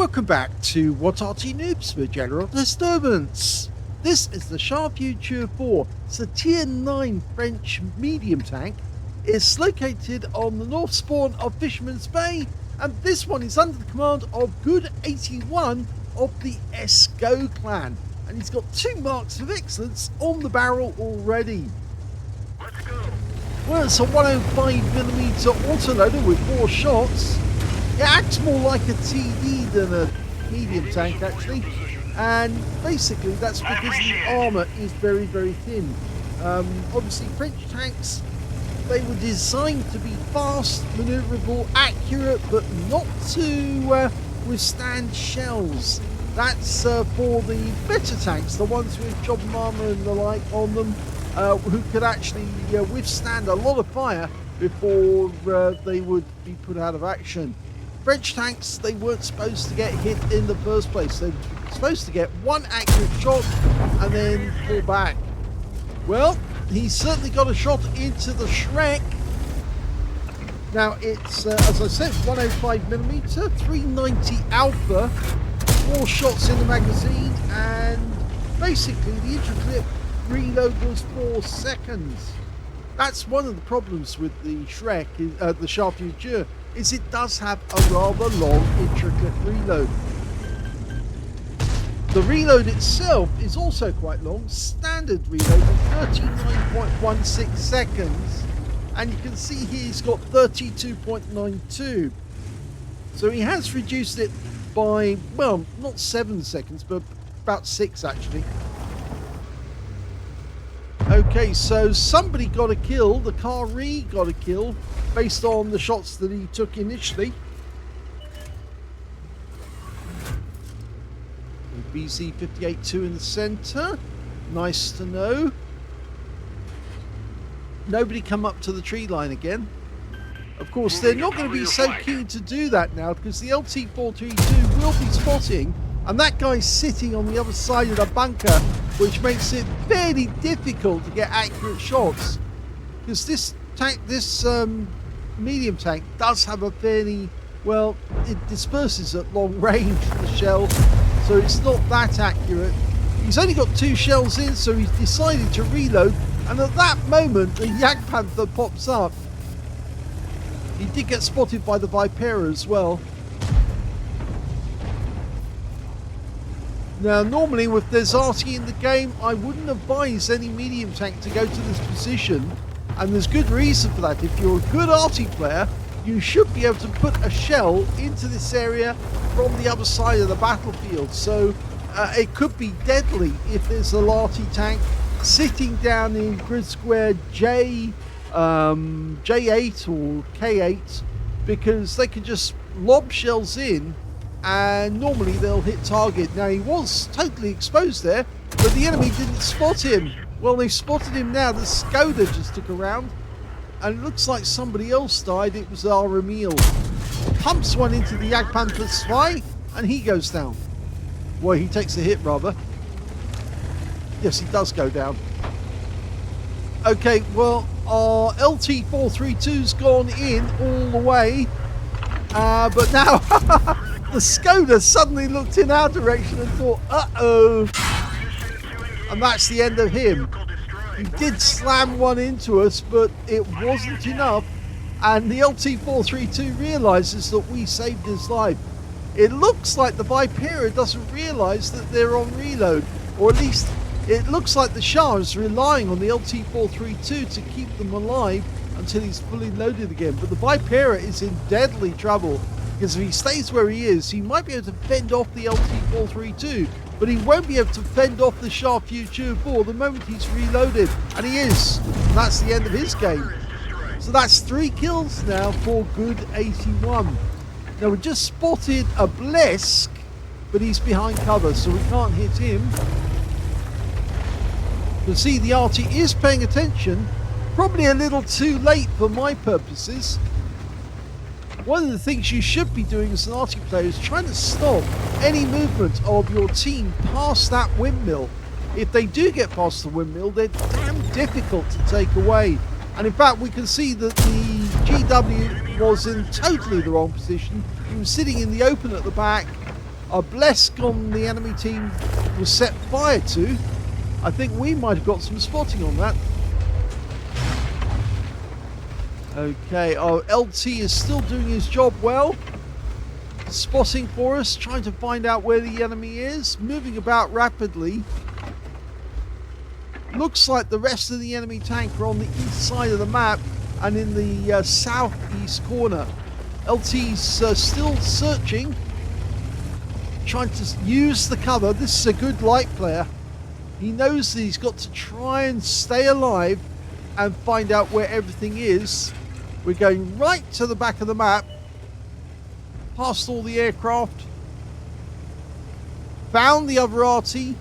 Welcome back to What Arty Noobs for General Disturbance. This is the Char Futur 4. It's a tier 9 French medium tank. It's located on the north spawn of Fisherman's Bay, and this one is under the command of Good 81 of the Esco clan. And he's got 2 marks of excellence on the barrel already. Let's go. Well, it's a 105mm autoloader with 4 shots. It acts more like a TD than a medium tank actually, and basically that's because the armour is very, very thin. Obviously French tanks, they were designed to be fast, manoeuvrable, accurate, but not to withstand shells. That's for the better tanks, the ones with job armour and the like on them, who could actually withstand a lot of fire before they would be put out of action. French tanks, they weren't supposed to get hit in the first place. They were supposed to get 1 accurate shot and then pull back. Well, he certainly got a shot into the Shrek. Now it's, as I said, 105mm, 390 alpha, 4 shots in the magazine, and basically the intraclip reload was 4 seconds. That's one of the problems with the Shrek, the Char Futur, is it does have a rather long intricate reload. The reload itself is also quite long, standard reload of 39.16 seconds, and you can see here he's got 32.92. So he has reduced it by, well, not 7 seconds, but about 6 actually. Okay, so somebody got a kill. The Kari got a kill based on the shots that he took initially. BZ58-2 in the centre. Nice to know. Nobody come up to the tree line again. Of course, they're not going to be so keen to do that now because the LT432 will be spotting, and that guy's sitting on the other side of the bunker, which makes it fairly difficult to get accurate shots, because this tank, this medium tank, does have a fairly, well, it disperses at long range, the shell, so it's not that accurate. He's only got 2 shells in, so he's decided to reload, and at that moment the Yak Panther pops up. He did get spotted by the Vipera as well. Now, normally if there's Arty in the game, I wouldn't advise any medium tank to go to this position, and there's good reason for that. If you're a good Arty player, you should be able to put a shell into this area from the other side of the battlefield, so it could be deadly if there's a Arty tank sitting down in grid square J8 or K8, because they can just lob shells in and normally they'll hit target. Now, he was totally exposed there, but the enemy didn't spot him. Well, they spotted him now. The Skoda just took a round, and it looks like somebody else died. It was our Emil. Pumps one into the Jagdpanther Zwei, and he goes down. Well, he takes a hit, rather. Yes, he does go down. Okay, well, our LT432's gone in all the way, but now the Skoda suddenly looked in our direction and thought, uh-oh. And that's the end of him. He did slam one into us, but it wasn't enough. And the LT432 realises that we saved his life. It looks like the Vipera doesn't realise that they're on reload. Or at least it looks like the Char is relying on the LT432 to keep them alive until he's fully loaded again. But the Vipera is in deadly trouble, because if he stays where he is, he might be able to fend off the LT432, but he won't be able to fend off the Char Futur 4 the moment he's reloaded, and he is. And that's the end of his game. So that's 3 kills now for Good 81. Now, we just spotted a Blesk, but he's behind cover, so we can't hit him. You see, the Arty is paying attention, probably a little too late for my purposes. One of the things you should be doing as an Arty player is trying to stop any movement of your team past that windmill. If they do get past the windmill, they're damn difficult to take away. And in fact, we can see that the GW was in totally the wrong position. He was sitting in the open at the back, a blessed on the enemy team was set fire to, I think we might have got some spotting on that. Okay, our LT is still doing his job well. Spotting for us, trying to find out where the enemy is, moving about rapidly. Looks like the rest of the enemy tank are on the east side of the map and in the southeast corner. LT's still searching, trying to use the cover. This is a good light player. He knows that he's got to try and stay alive and find out where everything is. We're going right to the back of the map, past all the aircraft. Found the other Arty.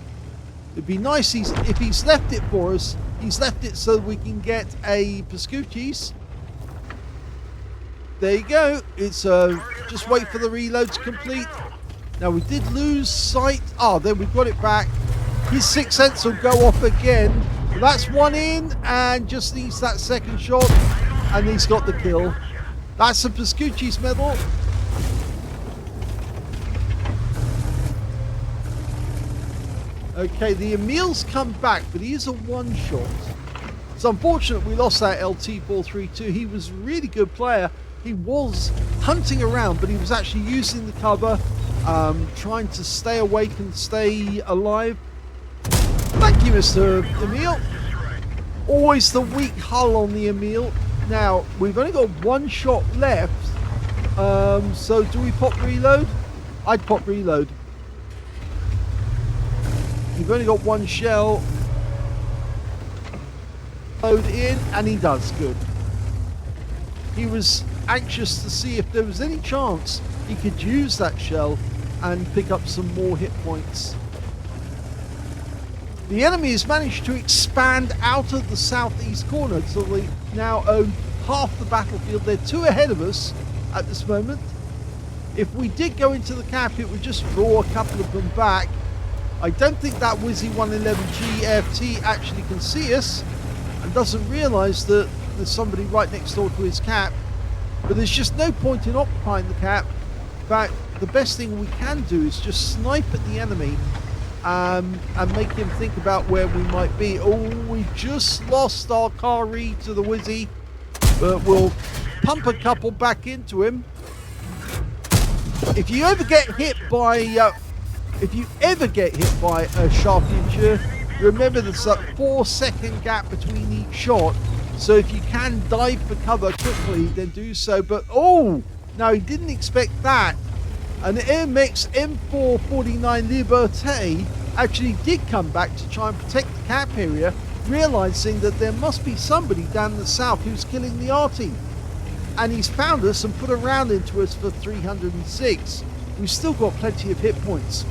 It'd be nice if he's left it for us. He's left it so we can get a Pascucci's. There you go. It's just wait for the reload to complete. Now we did lose sight. Oh, then we've got it back. His sixth sense will go off again. But that's one in and just needs that second shot. And he's got the kill. That's a Pascucci's medal. Okay, the Emil's come back, but he is a one-shot. It's unfortunate we lost that LT-432. He was a really good player. He was hunting around, but he was actually using the cover, trying to stay awake and stay alive. Thank you, Mr. Emil. Always the weak hull on the Emil. Now, we've only got one shot left. So do we pop reload? I'd pop reload. You've only got one shell. Load in, and he does. Good. He was anxious to see if there was any chance he could use that shell and pick up some more hit points. The enemy has managed to expand out of the southeast corner, so they now own half the battlefield. They're 2 ahead of us at this moment. If we did go into the cap, it would just draw a couple of them back. I don't think that Wizzy 111G AFT actually can see us and doesn't realise that there's somebody right next door to his cap. But there's just no point in occupying the cap. In fact, the best thing we can do is just snipe at the enemy and make him think about where we might be. Oh, we just lost our Kari to the Wizzy, but we'll pump a couple back into him. If you ever get hit by a Char Futur, remember there's a 4-second gap between each shot. So if you can dive for cover quickly, then do so. But oh, no, he didn't expect that. An MX M449 Liberté actually did come back to try and protect the cap area, realizing that there must be somebody down the south who's killing the Arty. And he's found us and put a round into us for 306. We've still got plenty of hit points.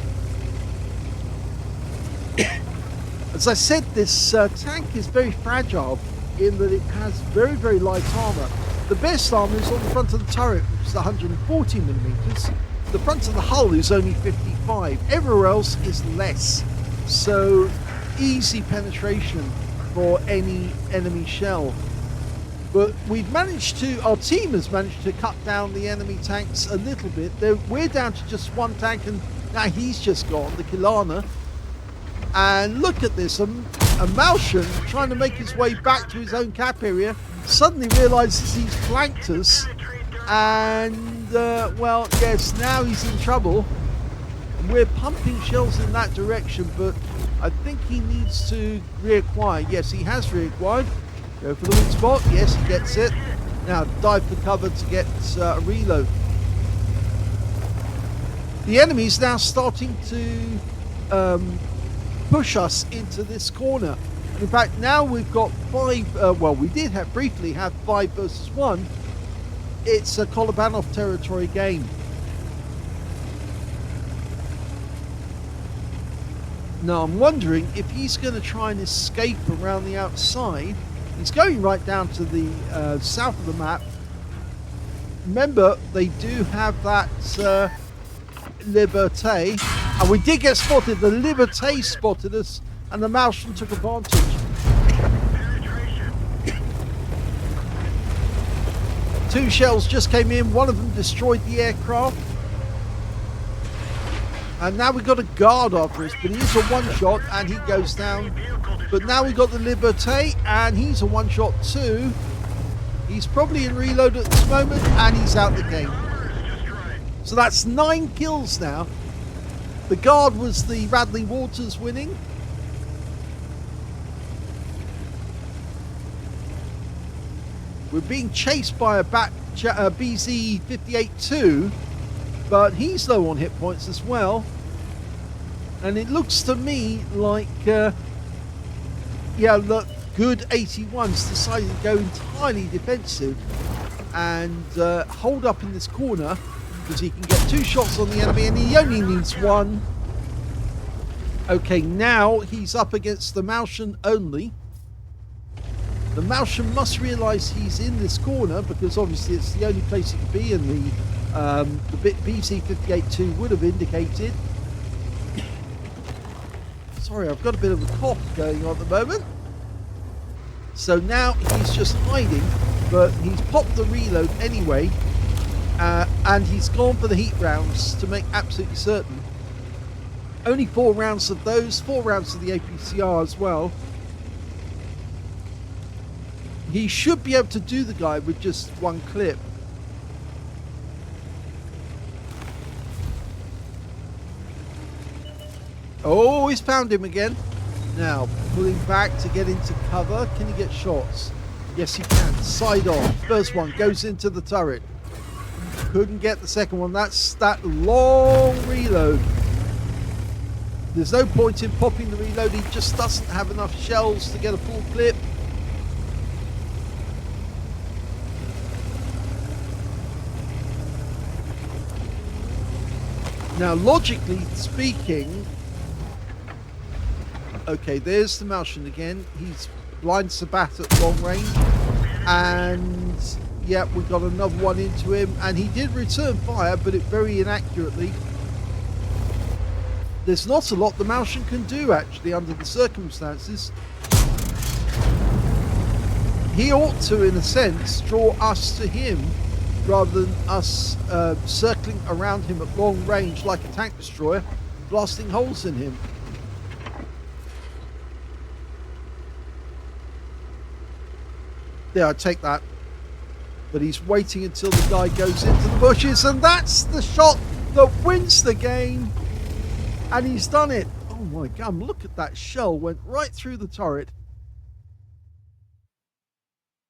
As I said, this tank is very fragile in that it has very, very light armor. The best armor is on the front of the turret, which is 140 millimeters. The front of the hull is only 55. Everywhere else is less. So easy penetration for any enemy shell. But our team has managed to cut down the enemy tanks a little bit. We're down to just one tank, and now he's just gone, the Kilana. And look at this, a Malshan trying to make his way back to his own cap area, suddenly realizes he's flanked us, and well, yes, now he's in trouble. We're pumping shells in that direction, but I think he needs to reacquire. Yes, he has reacquired. Go for the weak spot. Yes, he gets it. Now dive for cover to get a reload. The enemy's now starting to push us into this corner. In fact, now we've got 5, well, we did briefly have 5 versus 1. It's a Kolobanov territory game. Now I'm wondering if he's going to try and escape around the outside. He's going right down to the south of the map. Remember, they do have that Liberté, and we did get spotted. The Liberté spotted us, and the Malshan took advantage. Two shells just came in. One of them destroyed the aircraft. And now we've got a guard after us, but he is a one-shot and he goes down. But now we've got the Liberté and he's a one-shot too. He's probably in reload at this moment and he's out the game. So that's 9 kills now. The guard was the Radley Waters winning. We're being chased by a BZ58-2, but he's low on hit points as well. And it looks to me like, yeah, look, good 81's decided to go entirely defensive and hold up in this corner because he can get 2 shots on the enemy and he only needs 1. Okay, now he's up against the Martian only. The Martian must realise he's in this corner because obviously it's the only place he can be, and the BZ58-2 would have indicated. Sorry, I've got a bit of a cough going on at the moment. So now he's just hiding, but he's popped the reload anyway, and he's gone for the heat rounds to make absolutely certain. Only 4 rounds of those, 4 rounds of the APCR as well. He should be able to do the guy with just 1 clip. Oh, he's found him again. Now, pulling back to get into cover. Can he get shots? Yes, he can. Side on. First one goes into the turret. Couldn't get the second one. That's that long reload. There's no point in popping the reload. He just doesn't have enough shells to get a full clip. Now, logically speaking, okay, there's the Martian again. He's blind Sabat at long range. And, yeah, we got another one into him. And he did return fire, but it very inaccurately. There's not a lot the Martian can do, actually, under the circumstances. He ought to, in a sense, draw us to him rather than us circling around him at long range like a tank destroyer, blasting holes in him. Yeah, I'd take that. But he's waiting until the guy goes into the bushes, and that's the shot that wins the game. And he's done it. Oh my God, look at that shell. Went right through the turret.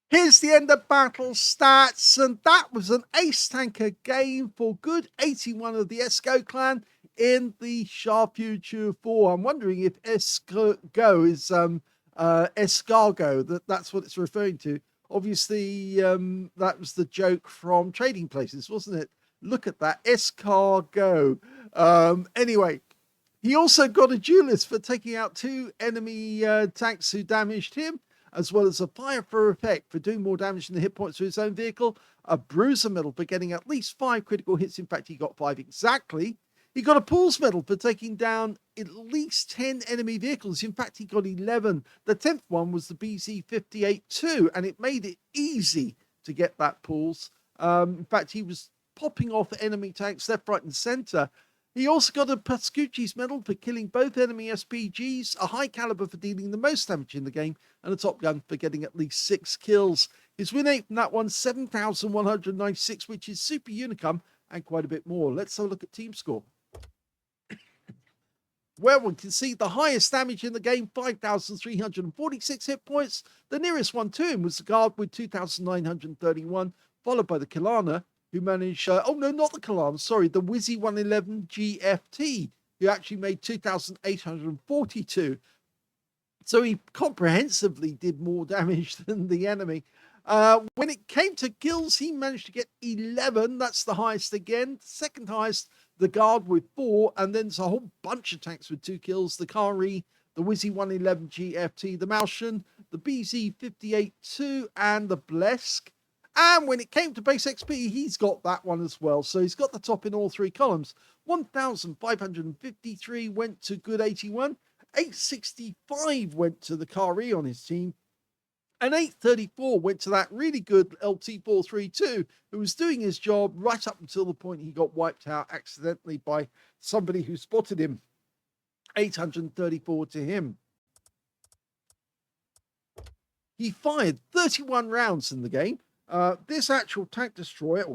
Here's the end of battle stats, and that was an ace tanker game for good 81 of the Esco clan in the Char Futur 4. I'm wondering if Esco is escargot, that's what it's referring to. Obviously, that was the joke from Trading Places, wasn't it? Look at that, escargot. Anyway, he also got a duelist for taking out 2 enemy tanks who damaged him, as well as a fire for effect for doing more damage than the hit points to his own vehicle, a bruiser medal for getting at least 5 critical hits. In fact, he got 5 exactly. He got a pulse medal for taking down at least 10 enemy vehicles. In fact, he got 11. The 10th one was the BZ58-2, and it made it easy to get that pulse. In fact, he was popping off enemy tanks left, right, and center. He also got a Pascucci's medal for killing both enemy SPGs, a high caliber for dealing the most damage in the game, and a Top Gun for getting at least 6 kills. His win rate from that one, 7,196, which is super unicum and quite a bit more. Let's have a look at team score. Where one can see the highest damage in the game, 5,346 hit points. The nearest one to him was the guard with 2,931, followed by the Kilana, who managed, oh no, not the Kilana, sorry, the Wizzy 111 GFT, who actually made 2,842. So he comprehensively did more damage than the enemy. When it came to kills, he managed to get 11. That's the highest again. Second highest, the guard with 4. And then there's a whole bunch of tanks with 2 kills. The Kari, the Wizzy 111 GFT, the Martian, the BZ58-2, and the Blesk. And when it came to base XP, he's got that one as well. So he's got the top in all 3 columns. 1,553 went to good 81. 865 went to the Kari on his team. An 834 went to that really good LT432 who was doing his job right up until the point he got wiped out accidentally by somebody who spotted him. 834 to him. He fired 31 rounds in the game. This actual tank destroyer,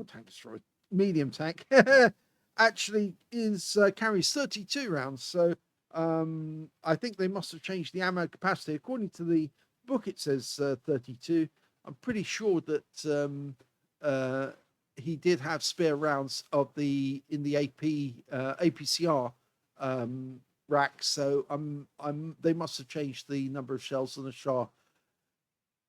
medium tank, actually carries 32 rounds. So I think they must have changed the ammo capacity. According to the book, it says 32. I'm pretty sure that he did have spare rounds in the APCR rack. So they must have changed the number of shells on the Char.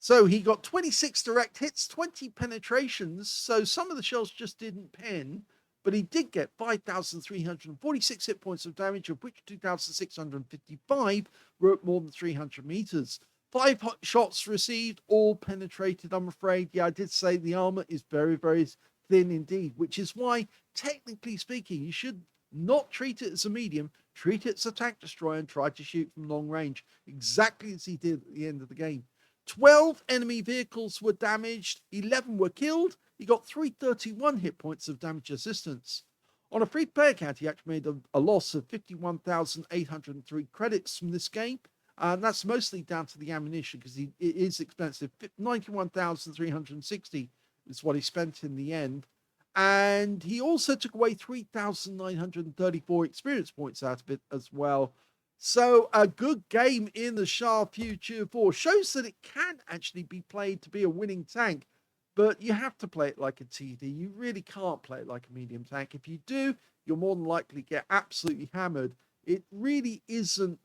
So he got 26 direct hits, 20 penetrations. So some of the shells just didn't pen, but he did get 5,346 hit points of damage, of which 2,655 were at more than 300 meters. 5 hot shots received, all penetrated, I'm afraid. Yeah, I did say the armor is very, very thin indeed, which is why, technically speaking, you should not treat it as a medium, treat it as a tank destroyer and try to shoot from long range, exactly as he did at the end of the game. 12 enemy vehicles were damaged, 11 were killed. He got 331 hit points of damage assistance. On a free player count, he actually made a loss of 51,803 credits from this game. And that's mostly down to the ammunition because it is expensive. 91,360 is what he spent in the end. And he also took away 3,934 experience points out of it as well. So a good game in the Char Futur 4 shows that it can actually be played to be a winning tank, but you have to play it like a TD. You really can't play it like a medium tank. If you do, you'll more than likely get absolutely hammered. It really isn't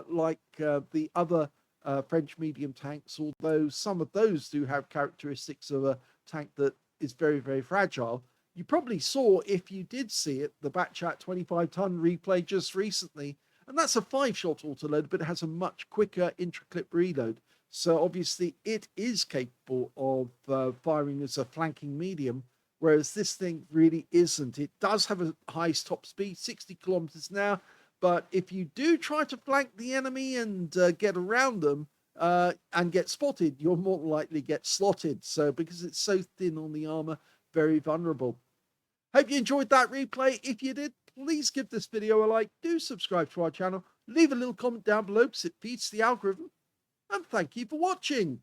like the other French medium tanks, although some of those do have characteristics of a tank that is very, very fragile. You probably saw, if you did see it, the Batchat 25-ton replay just recently. And that's a 5-shot autoload, but it has a much quicker intra-clip reload. So obviously it is capable of firing as a flanking medium, whereas this thing really isn't. It does have a high top speed, 60 kilometers an hour, but if you do try to flank the enemy and get around them and get spotted, you'll more likely get slotted. So because it's so thin on the armor, very vulnerable. Hope you enjoyed that replay. If you did, please give this video a like, do subscribe to our channel, leave a little comment down below because it feeds the algorithm, and thank you for watching.